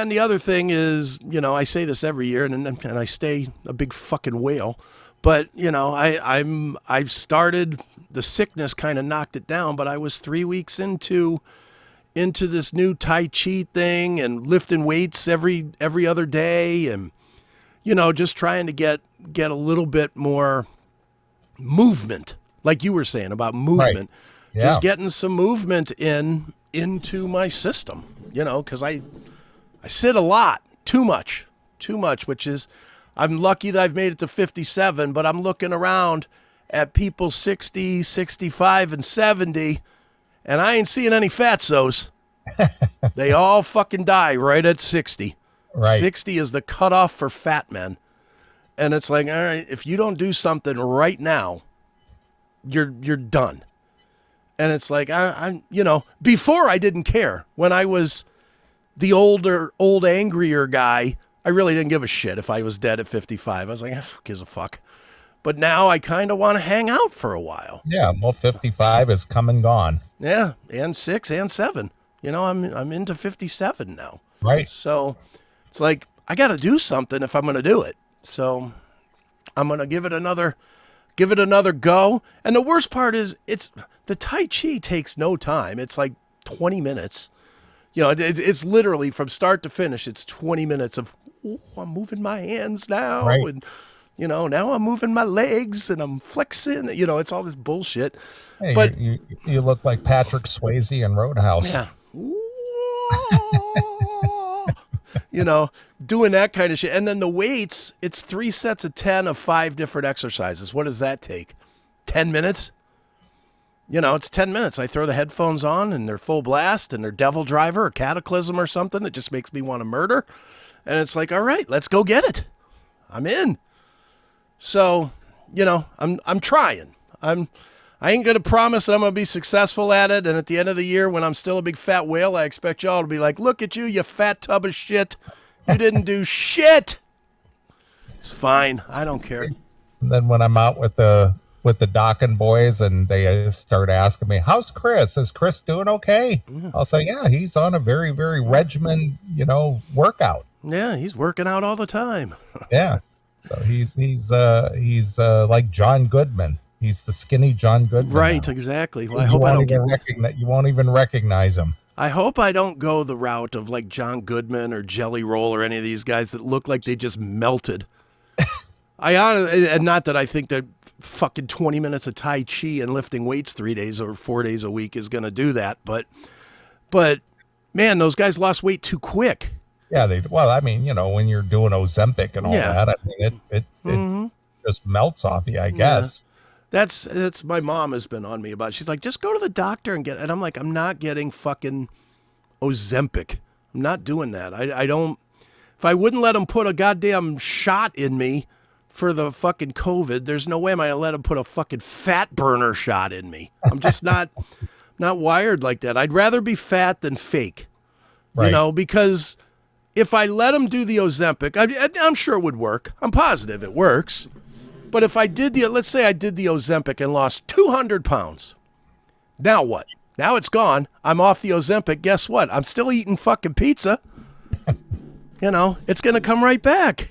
then the other thing is, I say this every year, and I stay a big fucking whale. But I've started, the sickness kind of knocked it down. But I was 3 weeks into this new Tai Chi thing and lifting weights every other day, and just trying to get a little bit more movement, like you were saying about movement. Right. Yeah. Just getting some movement into my system, because I sit a lot, too much, which is, I'm lucky that I've made it to 57, but I'm looking around at people 60, 65, and 70, and I ain't seeing any fatsos. They all fucking die right at 60. Right. 60 is the cutoff for fat men. And it's like, all right, if you don't do something right now, you're done. And it's like, I'm before I didn't care. When I was the old angrier guy, I really didn't give a shit if I was dead at 55. I was like, who gives a fuck? But now I kind of want to hang out for a while. Yeah, well, 55 is come and gone. Yeah, and 6 and 7. I'm into 57 now. Right. So it's like, I got to do something if I'm going to do it. So I'm going to give it another go. And the worst part is, the Tai Chi takes no time. It's like 20 minutes. It's literally from start to finish. It's 20 minutes of, I'm moving my hands now. Right. And, now I'm moving my legs and I'm flexing. It's all this bullshit. Hey, but you look like Patrick Swayze in Roadhouse. Yeah. Doing that kind of shit. And then the weights, it's 3 sets of 10 of 5 different exercises. What does that take? 10 minutes? It's 10 minutes. I throw the headphones on and they're full blast and they're Devil Driver or Cataclysm or something that just makes me want to murder. And it's like, all right, let's go get it. I'm in. So, I'm trying. I ain't going to promise that I'm going to be successful at it. And at the end of the year, when I'm still a big fat whale, I expect y'all to be like, look at you, you fat tub of shit. You didn't do shit. It's fine. I don't care. And then when I'm out with the Dockin boys and they start asking me, how's Chris? Is Chris doing okay? Yeah. I'll say, yeah, he's on a very, very regimen, workout. Yeah, he's working out all the time. Yeah. So he's like John Goodman. He's the skinny John Goodman. Right, now. Exactly. Well, I hope you won't even recognize him. I hope I don't go the route of like John Goodman or Jelly Roll or any of these guys that look like they just melted. And not that I think that fucking 20 minutes of Tai Chi and lifting weights 3 days or 4 days a week is going to do that. But man, those guys lost weight too quick. Yeah, when you're doing Ozempic and all that, I mean, it just melts off you, I guess. Yeah. That's my mom has been on me about it. She's like, just go to the doctor and get it. And I'm like, I'm not getting fucking Ozempic. I'm not doing that. I don't, if I wouldn't let them put a goddamn shot in me for the fucking COVID, there's no way I'm going to let them put a fucking fat burner shot in me. I'm just not wired like that. I'd rather be fat than fake, right. Because if I let them do the Ozempic, I'm sure it would work. I'm positive it works. But if I did let's say I did the Ozempic and lost 200 pounds, now what? Now it's gone. I'm off the Ozempic. Guess what? I'm still eating fucking pizza. It's going to come right back.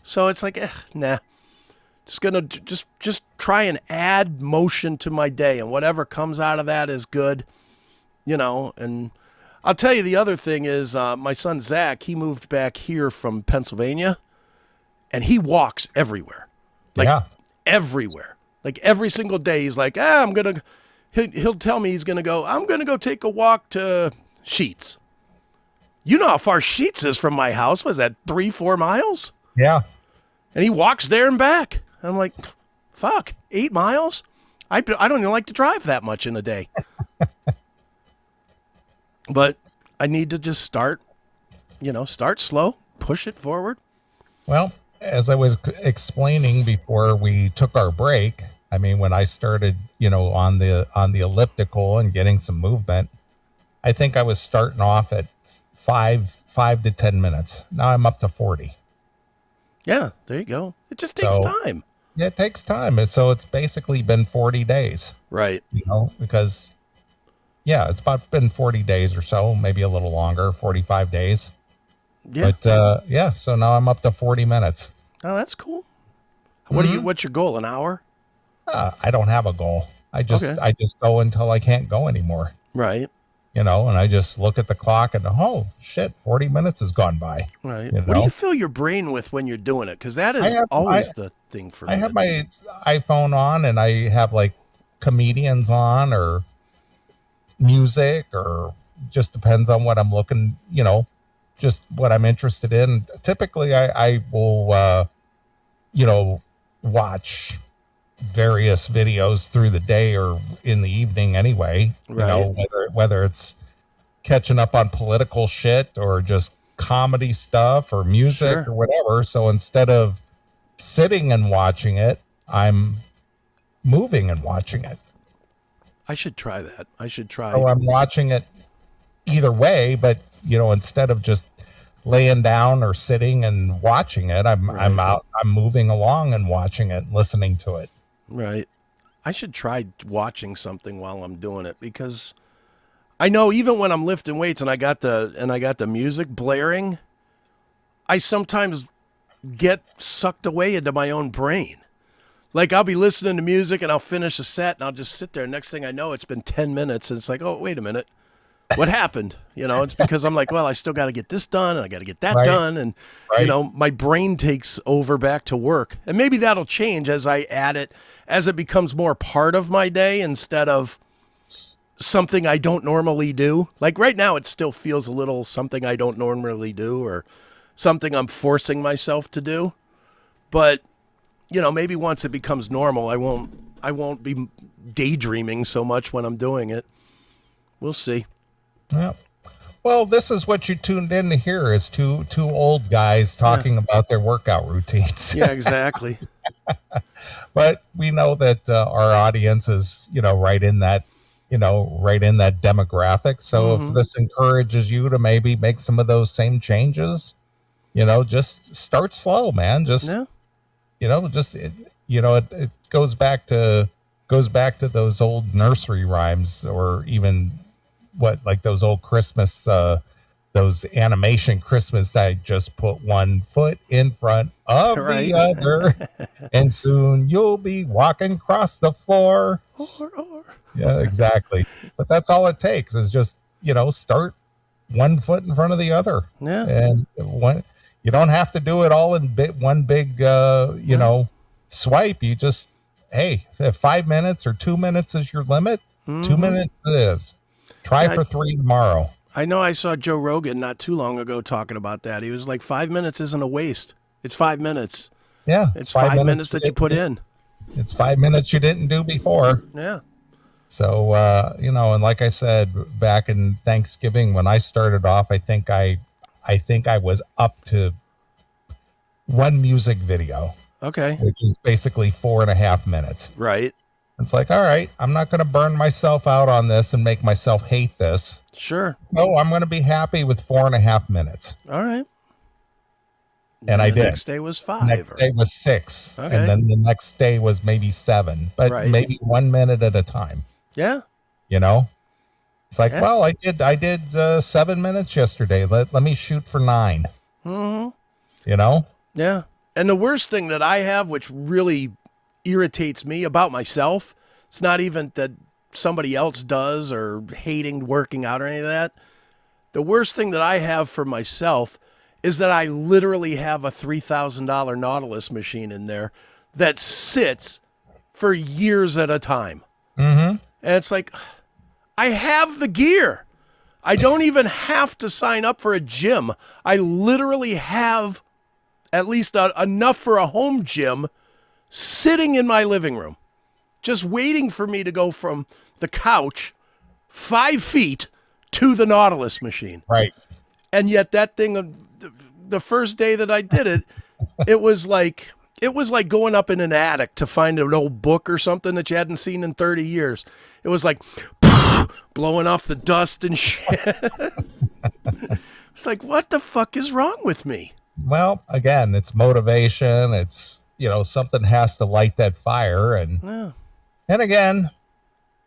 So it's like, nah. Just going to just try and add motion to my day, and whatever comes out of that is good. And I'll tell you the other thing is my son Zach, he moved back here from Pennsylvania, and he walks everywhere. Everywhere. Like every single day he's like, he'll tell me he's going to go, I'm going to go take a walk to Sheetz. You know how far Sheetz is from my house? Was that 3-4 miles? Yeah. And he walks there and back. And I'm like, fuck, 8 miles? I don't even like to drive that much in a day. But I need to just start slow, push it forward. Well, as I was explaining before we took our break, I mean, when I started, on the elliptical and getting some movement, I think I was starting off at 5 to 10 minutes. Now I'm up to 40. Yeah, there you go. It just takes time. Yeah, it takes time. So it's basically been 40 days. Right. Because, it's been 40 days or so, maybe a little longer, 45 days. Yeah. But yeah, so now I'm up to 40 minutes. Oh, that's cool. Mhm. What's your goal? An hour? I don't have a goal. Okay. I just go until I can't go anymore. Right. And I just look at the clock and, oh shit, 40 minutes has gone by. Right. You What do you know, fill your brain with when you're doing it? Because that I is have always the thing for I me. have my iPhone on and I have like comedians on or music, or just depends on what I'm looking, just what I'm interested in. Typically I will, you know, watch various videos through the day or in the evening anyway, Right. whether it's catching up on political shit or just comedy stuff or music Sure. or whatever. So instead of sitting and watching it, I'm moving and watching it. I should try that. I should try. So I'm watching it either way, but instead of just laying down or sitting and watching it, I'm Right. out, I'm moving along and watching it, listening to it. Right. I should try watching something while I'm doing it because I know even when I'm lifting weights and I got the music blaring, I sometimes get sucked away into my own brain. Like I'll be listening to music and I'll finish a set and I'll just sit there. Next thing I know, it's been 10 minutes and it's like, oh, wait a minute. What happened? It's because I'm like, well, I still got to get this done and I got to get that Right. done. And, Right. my brain takes over back to work. And maybe that'll change as I add it, as it becomes more part of my day instead of something I don't normally do. Like right now, it still feels a little something I don't normally do or something I'm forcing myself to do. But maybe once it becomes normal, I won't be daydreaming so much when I'm doing it. We'll see. Yeah. Well, this is what you tuned in to hear, is two old guys Yeah. talking about their workout routines. Yeah, exactly. But we know that our audience is, right in that demographic. So if Hmm. this encourages you to maybe make some of those same changes, just start slow, man. Just, Yeah. just it goes back to those old nursery rhymes, or even like those old Christmas those animation Christmas that I just put one foot in front of the Right. other, and soon you'll be walking across the floor. Or. Yeah, exactly. But that's all it takes, is just, start one foot in front of the other. Yeah. And one, you don't have to do it all in one big, swipe. You just, hey, if 5 minutes or 2 minutes is your limit, 2 minutes it is. Try Yeah, for 3 tomorrow. I know I saw Joe Rogan not too long ago talking about that. He was like, 5 minutes isn't a waste. It's 5 minutes. Yeah, It's 5 minutes that you put in. It's 5 minutes you didn't do before. Yeah. So, and like I said, back in Thanksgiving when I started off, I think I was up to one music video, Okay. which is basically 4.5 minutes. Right. It's like, all right, I'm not going to burn myself out on this and make myself hate this. Sure. So I'm going to be happy with 4.5 minutes. All right. And I the did. next day was 5. Next day was 6. Okay. And then the next day was maybe 7, but Right. maybe 1 minute at a time. Yeah. It's like, Yeah. well, I did 7 minutes yesterday. Let me shoot for 9. Mm-hmm. Yeah. And the worst thing that I have, which really irritates me about myself, it's not even that somebody else does or hating working out or any of that. The worst thing that I have for myself is that I literally have a $3,000 Nautilus machine in there that sits for years at a time. Mm-hmm. And it's like, I have the gear. I don't even have to sign up for a gym. I literally have at least enough for a home gym sitting in my living room, just waiting for me to go from the couch 5 feet to the Nautilus machine. Right. And yet that thing, the first day that I did it, it was like going up in an attic to find an old book or something that you hadn't seen in 30 years. It was like blowing off the dust and shit. It's like, what the fuck is wrong with me? Well, again, it's motivation. It's, something has to light that fire. And Yeah. again,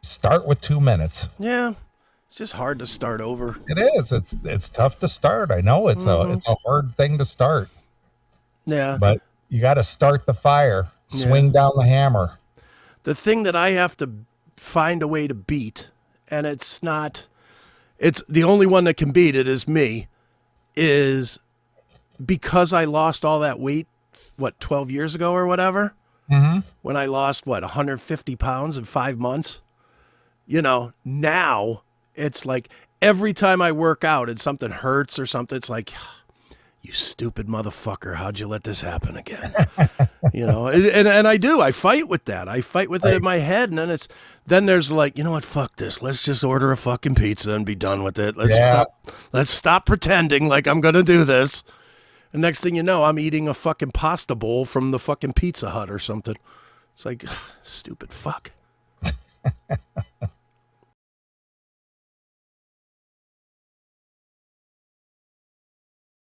start with 2 minutes. Yeah. It's just hard to start over. It is. It's tough to start. I know it's a hard thing to start, Yeah. but you got to start the fire, Yeah. swing down the hammer. The thing that I have to find a way to beat, and it's the only one that can beat it is me, is because I lost all that weight, 12 years ago or whatever, when I lost, 150 pounds in 5 months? Now it's like every time I work out and something hurts or something, it's like, you stupid motherfucker, how'd you let this happen again? And I do. I fight with that. I fight with it in my head, and then there's like, you know what, fuck this. Let's just order a fucking pizza and be done with it. Let's stop pretending like I'm gonna do this. And next thing you know, I'm eating a fucking pasta bowl from the fucking Pizza Hut or something. It's like, stupid fuck.